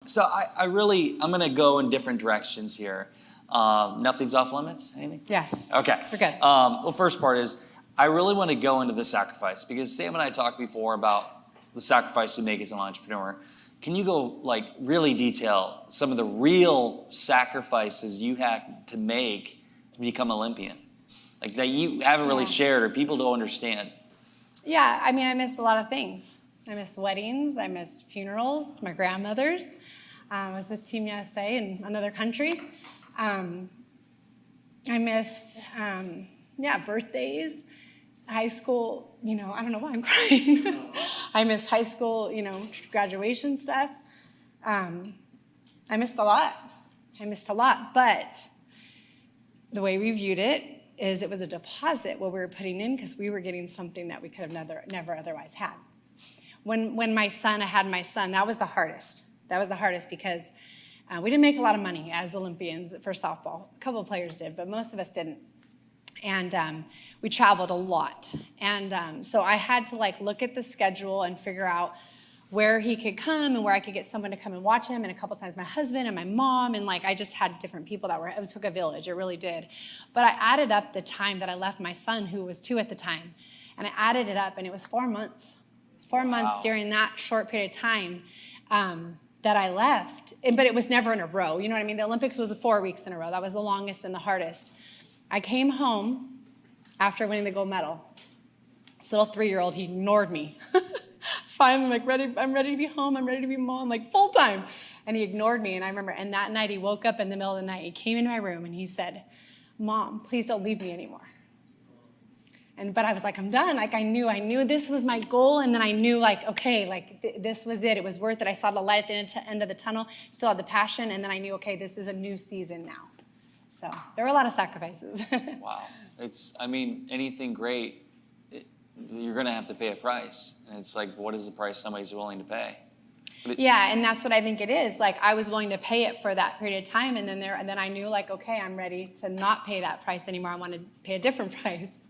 So I'm going to go in different directions here. Nothing's off limits? Anything? Yes. Okay. We're good. Well, first part is, I really want to go into the sacrifice, because Sam and I talked before about the sacrifice we make as an entrepreneur. Can you go really detail some of the real sacrifices you had to make to become Olympian? That you haven't really shared or people don't understand. Yeah, I mean, I missed a lot of things. I missed weddings, I missed funerals, my grandmother's. I was with Team USA in another country. I missed, birthdays, high school, I don't know why I'm crying. I missed high school, graduation stuff. I missed a lot. But the way we viewed it is it was a deposit, what we were putting in, because we were getting something that we could have never otherwise had. When I had my son, that was the hardest. Because we didn't make a lot of money as Olympians for softball. A couple of players did, but most of us didn't. And we traveled a lot. And so I had to look at the schedule and figure out where he could come and where I could get someone to come and watch him. And a couple times my husband and my mom, and I just had different people it took a village, it really did. But I added up the time that I left my son, who was 2 at the time, and I added it up, and it was 4 months. 4 months during that short period of time that I left. But it was never in a row, you know what I mean? The Olympics was 4 weeks in a row. That was the longest and the hardest. I came home after winning the gold medal. This little 3-year-old, he ignored me. Finally, I'm ready to be home. I'm ready to be mom, full time. And he ignored me. And I remember, and that night he woke up in the middle of the night. He came into my room and he said, "Mom, please don't leave me anymore." But I was I'm done. I knew this was my goal. And then I knew this was it. It was worth it. I saw the light at the end of the tunnel, still had the passion. And then I knew, okay, this is a new season now. So there were a lot of sacrifices. Wow. Anything great, you're going to have to pay a price. And it's what is the price somebody's willing to pay? Yeah, and that's what I think it is. I was willing to pay it for that period of time. And then I knew, okay, I'm ready to not pay that price anymore. I want to pay a different price.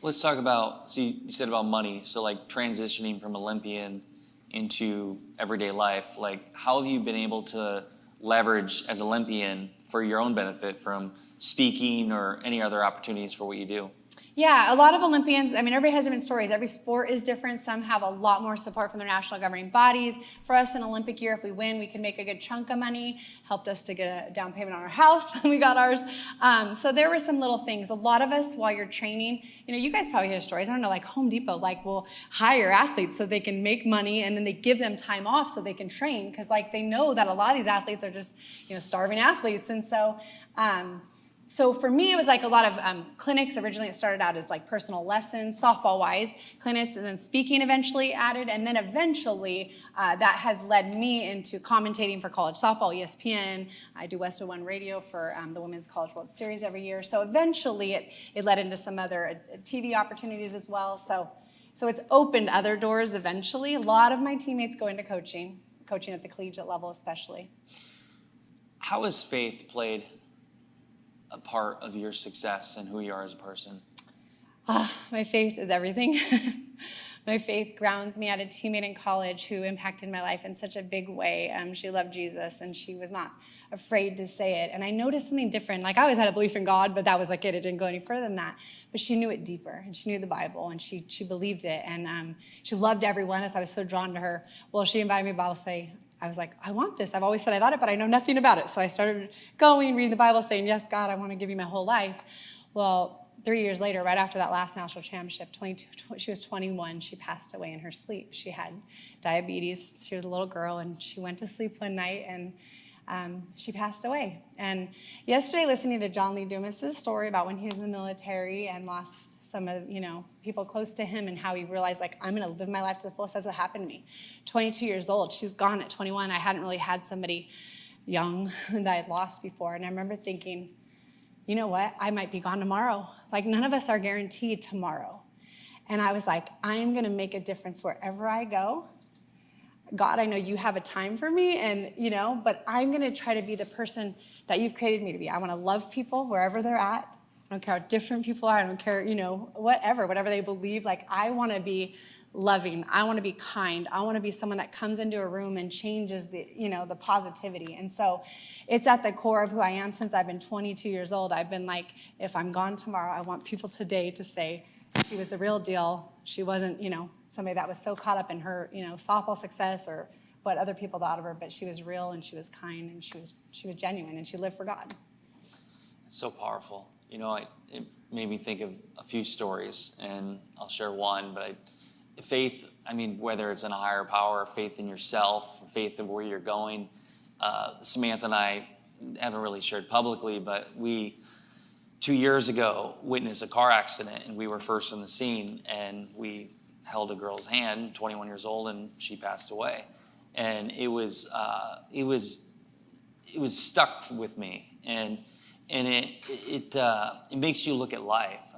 Let's talk about, you said about money. So transitioning from Olympian into everyday life, how have you been able to leverage as Olympian for your own benefit from speaking or any other opportunities for what you do? Yeah, a lot of Olympians, everybody has different stories. Every sport is different. Some have a lot more support from their national governing bodies. For us, in Olympic year, if we win, we can make a good chunk of money. Helped us to get a down payment on our house when we got ours. So there were some little things. A lot of us, while you're training, you guys probably hear stories. I don't know, Home Depot, will hire athletes so they can make money, and then they give them time off so they can train, because they know that a lot of these athletes are just, starving athletes. And so for me, it was a lot of clinics. Originally, it started out as personal lessons, softball-wise, clinics, and then speaking eventually added. And then eventually, that has led me into commentating for college softball, ESPN. I do Westwood One Radio for the Women's College World Series every year. So eventually, it led into some other TV opportunities as well. So it's opened other doors eventually. A lot of my teammates go into coaching at the collegiate level especially. How has faith played a part of your success and who you are as a person? My faith is everything. My faith grounds me. I had a teammate in college who impacted my life in such a big way. She loved Jesus, and she was not afraid to say it. And I noticed something different. I always had a belief in God, but that was it. It didn't go any further than that. But she knew it deeper, and she knew the Bible, and she believed it. And she loved everyone, as I was so drawn to her. Well, she invited me to Bible study. I was I want this. I've always said I thought it, but I know nothing about it. So I started going, reading the Bible, saying, yes, God, I want to give you my whole life. Well, 3 years later, right after that last national championship, she was 21, she passed away in her sleep. She had diabetes. She was a little girl, and she went to sleep one night, and she passed away. And yesterday, listening to John Lee Dumas's story about when he was in the military and lost some of, people close to him, and how he realized, I'm going to live my life to the fullest. That's what happened to me. 22 years old. She's gone at 21. I hadn't really had somebody young that I had lost before. And I remember thinking, you know what? I might be gone tomorrow. None of us are guaranteed tomorrow. And I was I am going to make a difference wherever I go. God, I know you have a time for me, and, but I'm going to try to be the person that you've created me to be. I want to love people wherever they're at. I don't care how different people are. I don't care, whatever they believe. I want to be loving. I want to be kind. I want to be someone that comes into a room and changes the positivity. And so it's at the core of who I am since I've been 22 years old. I've been like, if I'm gone tomorrow, I want people today to say she was the real deal. She wasn't, somebody that was so caught up in her, softball success or what other people thought of her, but she was real and she was kind and she was genuine and she lived for God. It's so powerful. It made me think of a few stories, and I'll share one, but faith, whether it's in a higher power, faith in yourself, faith of where you're going. Samantha and I haven't really shared publicly, but we, 2 years ago, witnessed a car accident, and we were first on the scene, and we held a girl's hand, 21 years old, and she passed away. And it was stuck with me, and it makes you look at life.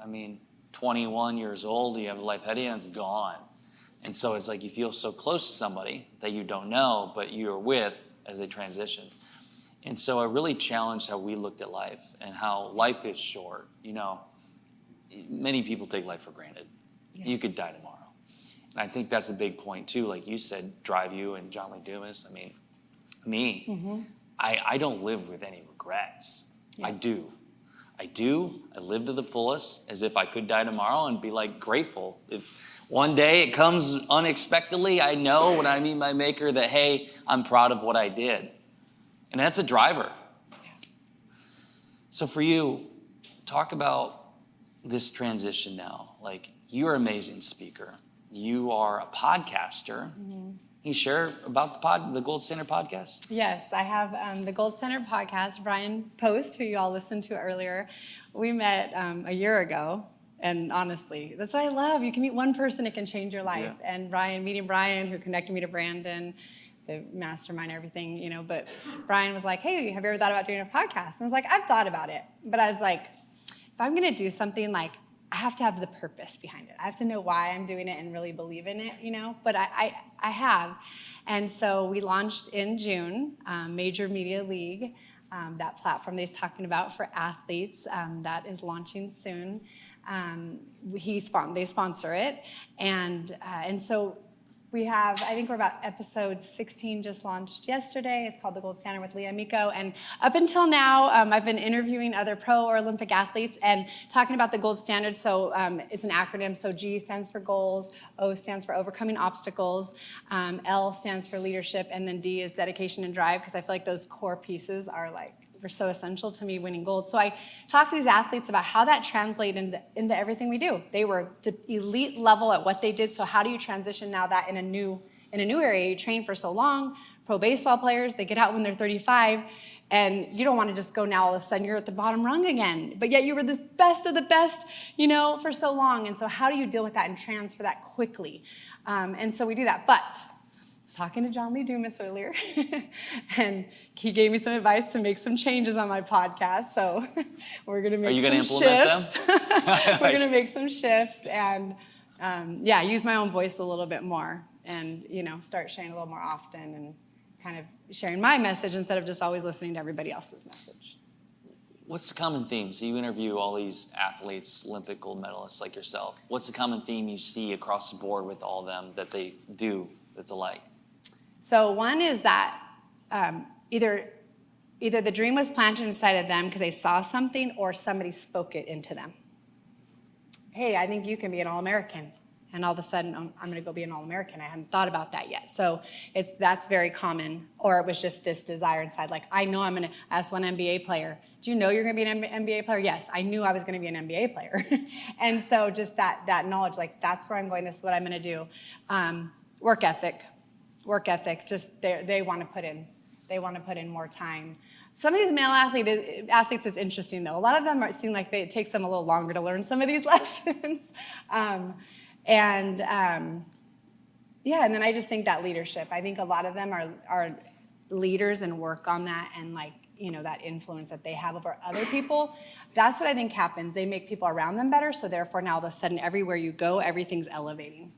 21 years old, you have a life ahead of you, and it's gone. And so it's like you feel so close to somebody that you don't know, but you're with as they transitioned. And so it really challenged how we looked at life and how life is short. Many people take life for granted. Yeah. You could die tomorrow. And I think that's a big point too. Like you said, Drive You and John Lee Dumas. Me, mm-hmm. I don't live with any regrets. Yeah. I do. I live to the fullest as if I could die tomorrow and be grateful. If one day it comes unexpectedly, I know when I meet my maker that, hey, I'm proud of what I did. And that's a driver. Yeah. So for you, talk about this transition now. You're an amazing speaker. You are a podcaster. Mm-hmm. Can you share about the Gold Standard podcast? Yes, I have the Gold Standard podcast. Brian Post, who you all listened to earlier, we met a year ago. And honestly, that's what I love. You can meet one person, it can change your life. Yeah. And meeting Brian, who connected me to Brandon, the mastermind, everything, but Brian was like, hey, have you ever thought about doing a podcast? And I was like, I've thought about it. But I was like, if I'm going to do something, I have to have the purpose behind it. I have to know why I'm doing it and really believe in it, But I have. And so we launched in June, Major Media League, that platform that he's talking about for athletes, that is launching soon. They sponsor it. And so we have, I think we're about episode 16 just launched yesterday. It's called The Gold Standard with Leah Amico. And up until now, I've been interviewing other pro or Olympic athletes and talking about the gold standard. So it's an acronym. So G stands for goals, O stands for overcoming obstacles, L stands for leadership, and then D is dedication and drive, because I feel like those core pieces are were so essential to me winning gold. So I talked to these athletes about how that translated into everything we do. They were the elite level at what they did. So how do you transition now that in a new area? You train for so long. Pro baseball players, they get out when they're 35, and you don't want to just go now all of a sudden you're at the bottom rung again. But yet you were this best of the best, for so long. And so how do you deal with that and transfer that quickly? And so we do that. But I was talking to John Lee Dumas earlier, and he gave me some advice to make some changes on my podcast. So we're going to make some shifts. We're going to make some shifts and, use my own voice a little bit more and, start sharing a little more often and kind of sharing my message instead of just always listening to everybody else's message. What's the common theme? So you interview all these athletes, Olympic gold medalists like yourself. What's the common theme you see across the board with all of them that they do that's alike? So one is that either the dream was planted inside of them because they saw something or somebody spoke it into them. Hey, I think you can be an All-American. And all of a sudden, I'm going to go be an All-American. I hadn't thought about that yet. So that's very common. Or it was just this desire inside. I know I'm going to ask one NBA player, do you know you're going to be an NBA player? Yes, I knew I was going to be an NBA player. And so just that knowledge, that's where I'm going, this is what I'm going to do. Work ethic, just they want to put in. They want to put in more time. Some of these male athletes, it's interesting though. A lot of them seem like it takes them a little longer to learn some of these lessons. And then I just think that leadership. I think a lot of them are leaders and work on that and that influence that they have over other people. That's what I think happens. They make people around them better, so therefore now all of a sudden everywhere you go, everything's elevating.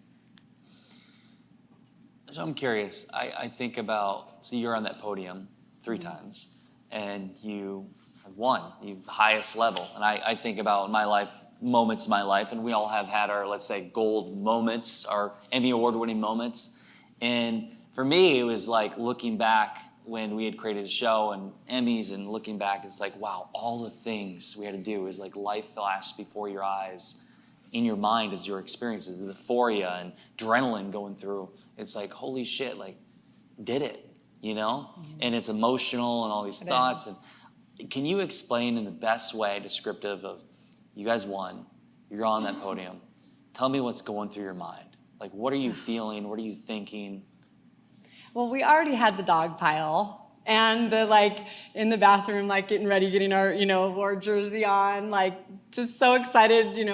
So I'm curious. I think about, so you're on that podium 3 times, and you won, you the highest level. And I think about my life moments in my life, and we all have had our, let's say, gold moments, our Emmy Award-winning moments. And for me, it was like looking back when we had created a show and Emmys, and looking back, it's like, wow, all the things we had to do is like life flashed before your eyes, in your mind as your experiences, the euphoria and adrenaline going through. It's like, holy shit, like, did it, you know? Mm-hmm. And it's emotional and all these thoughts. And can you explain in the best way, descriptive of, you guys won, you're on that podium. Tell me what's going through your mind. Like, what are you feeling? What are you thinking? Well, we already had the dog pile and the, like, in the bathroom, like, getting ready, getting our, award jersey on, like, just so excited, we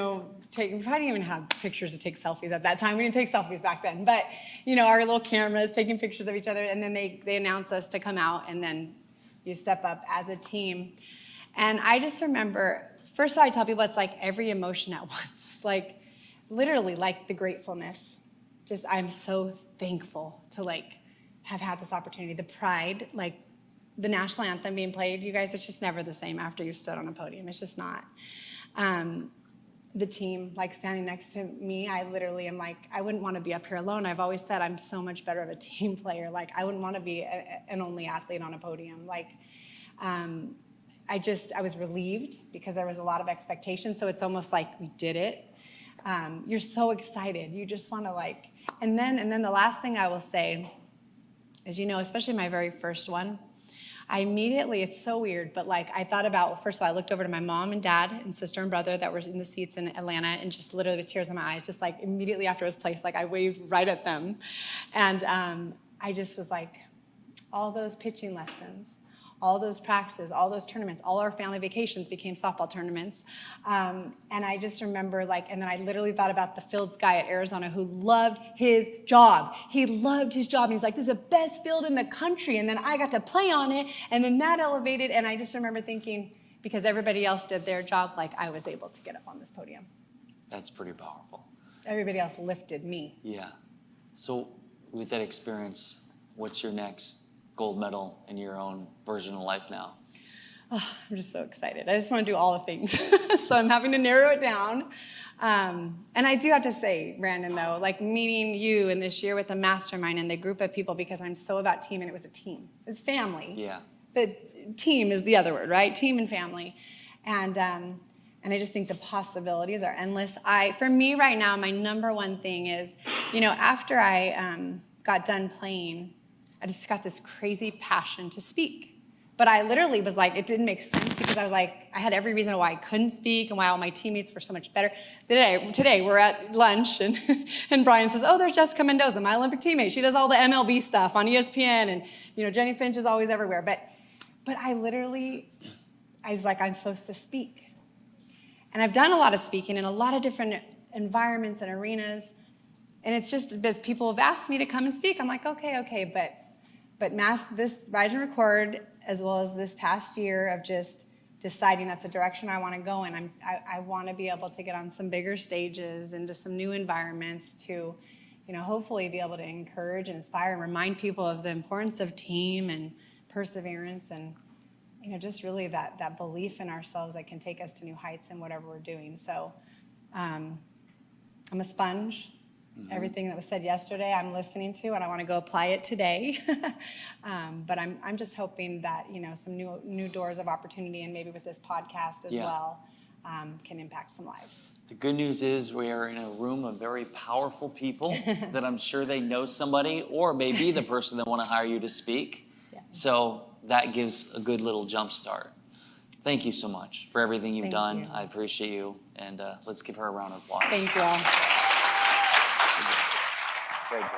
probably didn't even have pictures to take selfies at that time. We didn't take selfies back then, but, our little cameras taking pictures of each other, and then they announce us to come out, and then you step up as a team. And I just remember, first of all, I tell people it's like every emotion at once, like, literally, like the gratefulness. Just, I'm so thankful to, like, have had this opportunity, the pride, like the national anthem being played, you guys, it's just never the same after you've stood on a podium. It's just not. The team, like, standing next to me, I literally am like, I wouldn't want to be up here alone. I've always said I'm so much better of a team player. Like, I wouldn't want to be an only athlete on a podium. Like, I was relieved because there was a lot of expectation. So it's almost like we did it. You're so excited. You just want to, like, and then the last thing I will say is, especially my very first one, I immediately, it's so weird, but, like, I thought about, first of all, I looked over to my mom and dad and sister and brother that were in the seats in Atlanta, and just literally with tears in my eyes, just, like, immediately after it was placed, like, I waved right at them. And I just was like, all those pitching lessons, all those practices, all those tournaments, all our family vacations became softball tournaments. And I just remember, like, and then I literally thought about the fields guy at Arizona who loved his job. He loved his job. And he's like, this is the best field in the country. And then I got to play on it. And then that elevated. And I just remember thinking, because everybody else did their job, like, I was able to get up on this podium. That's pretty powerful. Everybody else lifted me. Yeah. So with that experience, what's your next gold medal in your own version of life now? Oh, I'm just so excited. I just want to do all the things. So I'm having to narrow it down. And I do have to say, Brandon, though, like, meeting you in this year with the mastermind and the group of people, because I'm so about team, and it was a team. It was family. Yeah. But team is the other word, right? Team and family. And I just think the possibilities are endless. For me right now, my number one thing is, after I got done playing, I just got this crazy passion to speak. But I literally was like, it didn't make sense, because I was like, I had every reason why I couldn't speak and why all my teammates were so much better. Today we're at lunch, and Brian says, oh, there's Jessica Mendoza, my Olympic teammate. She does all the MLB stuff on ESPN, and Jenny Finch is always everywhere. But I was like, I'm supposed to speak. And I've done a lot of speaking in a lot of different environments and arenas. And it's just, because people have asked me to come and speak, I'm like, okay, but this Rise and Record, as well as this past year of just deciding that's the direction I want to go in. I want to be able to get on some bigger stages, into some new environments, to, hopefully be able to encourage and inspire and remind people of the importance of team and perseverance, and, just really that belief in ourselves that can take us to new heights in whatever we're doing. So I'm a sponge. Mm-hmm. Everything that was said yesterday, I'm listening to, and I want to go apply it today. But I'm just hoping that, some new doors of opportunity, and maybe with this podcast as well, can impact some lives. The good news is we are in a room of very powerful people that I'm sure they know somebody, or maybe the person that want to hire you to speak. Yeah. So that gives a good little jump start. Thank you so much for everything you've done. I appreciate you, and let's give her a round of applause. Thank you all. Great job.